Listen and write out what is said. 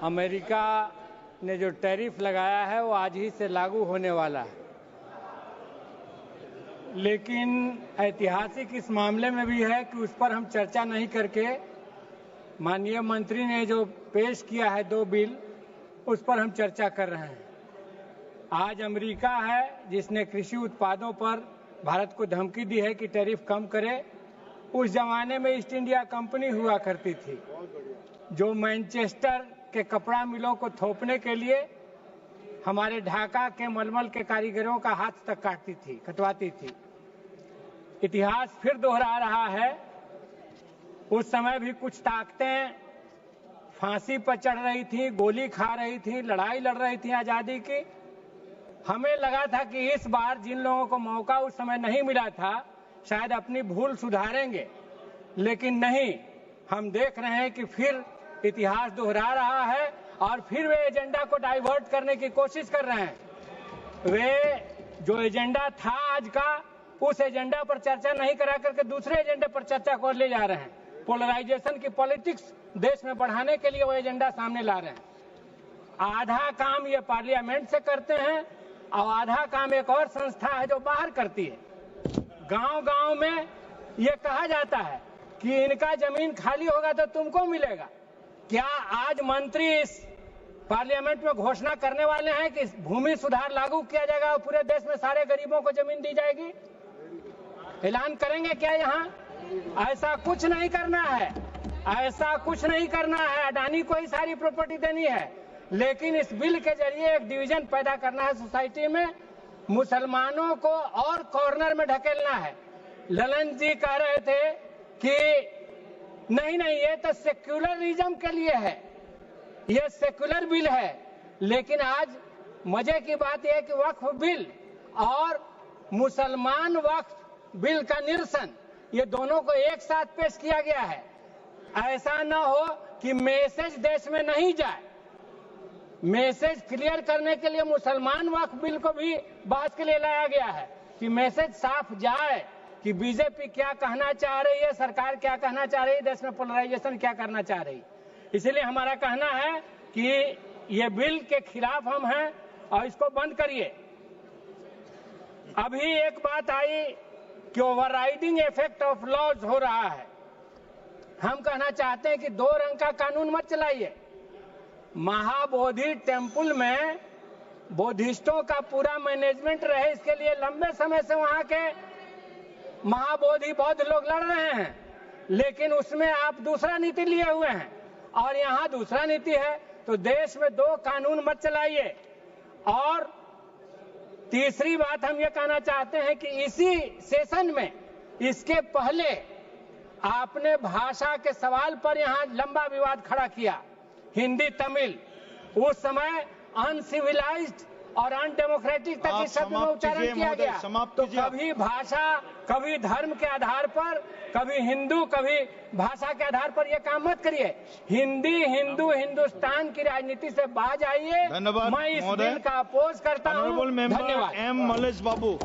America ने जो tariff लगाया है वो आज ही से लागू होने वाला है, लेकिन ऐतिहासिक इस मामले में भी है कि उस पर हम चर्चा नहीं करके माननीय मंत्री ने जो पेश किया है 2 बिल, उस पर हम चर्चा कर रहे हैं। आज अमेरिका है जिसने कृषि उत्पादों पर भारत को धमकी दी है कि टैरिफ कम करे। उस जमाने में ईस्ट इंडिया कंपनी हुआ करती थी जो मैनचेस्टर के कपड़ा मिलों को थोपने के लिए हमारे ढाका के मलमल के कारीगरों का हाथ तक कटवाती थी। इतिहास फिर दोहरा रहा है। उस समय भी कुछ ताकतें फांसी पर चढ़ रही थी, गोली खा रही थी, लड़ाई लड़ रही थी आजादी की। हमें लगा था कि इस बार जिन लोगों को मौका उस समय नहीं मिला था शायद अपनी भूल सुधारेंगे, लेकिन नहीं। हम देख रहे हैं कि फिर इतिहास दोहरा रहा है और फिर वे एजेंडा को डाइवर्ट करने की कोशिश कर रहे हैं। वे जो एजेंडा था आज का, उस एजेंडा पर चर्चा नहीं करा करके दूसरे एजेंडे पर चर्चा को ले जा रहे हैं। पोलराइजेशन की पॉलिटिक्स देश में बढ़ाने के लिए वो एजेंडा सामने ला रहे हैं। आधा काम ये पार्लियामेंट से करते हैं और आधा काम एक और संस्था है जो बाहर करती है। गांव-गांव में ये कहा जाता है कि इनका जमीन खाली होगा तो तुमको मिलेगा। क्या आज मंत्री इस पार्लियामेंट में घोषणा करने वाले हैं कि भूमि सुधार लागू किया जाएगा और पूरे देश में सारे गरीबों को जमीन दी जाएगी? ऐलान करेंगे क्या यहाँ? ऐसा कुछ नहीं करना है, ऐसा कुछ नहीं करना है। अडानी को ही सारी प्रॉपर्टी देनी है, लेकिन इस बिल के जरिए एक डिवीजन पैदा करना है सोसाइटी में, मुसलमानों को और कॉर्नर में ढकेलना है। ललन जी कह रहे थे कि नहीं ये तो सेक्युलरिज्म के लिए है, ये सेक्युलर बिल है। लेकिन आज मजे की बात यह है कि वक्फ बिल और मुसलमान वक्फ बिल का निरसन, ये दोनों को एक साथ पेश किया गया है। ऐसा न हो कि मैसेज देश में नहीं जाए। मैसेज क्लियर करने के लिए मुसलमान वक्फ बिल को भी बात के लिए लाया गया है कि मैसेज साफ जाए कि बीजेपी क्या कहना चाह रही है, सरकार क्या कहना चाह रही है, देश में पोलराइजेशन क्या करना चाह रही है। इसलिए हमारा कहना है कि ये बिल के खिलाफ हम हैं और इसको बंद करिए। अभी एक बात आई कि ओवरराइडिंग इफेक्ट ऑफ लॉज हो रहा है। हम कहना चाहते हैं कि 2 रंग का कानून मत चलाइए। महाबोधि टेम्पल में बोधिस्टों का पूरा मैनेजमेंट रहे, इसके लिए लंबे समय से वहां के महाबोधि बौद्ध लोग लड़ रहे हैं, लेकिन उसमें आप दूसरा नीति लिए हुए हैं और यहाँ दूसरा नीति है। तो देश में 2 कानून मत चलाइए। और तीसरी बात हम ये कहना चाहते हैं कि इसी सेशन में इसके पहले आपने भाषा के सवाल पर यहाँ लंबा विवाद खड़ा किया, हिंदी तमिल। उस समय अनसिविलाइज्ड और अनडेमोक्रेटिक तक इस शब्द में उच्चारण किया गया। तो कभी भाषा, कभी धर्म के आधार पर, कभी हिंदू, कभी भाषा के आधार पर ये काम मत करिए। हिंदी, हिंदू, हिंदुस्तान की राजनीति से बाहर आइए। मैं इस बिल का अपोज करता हूँ। धन्यवाद। एम मलेश बाबू।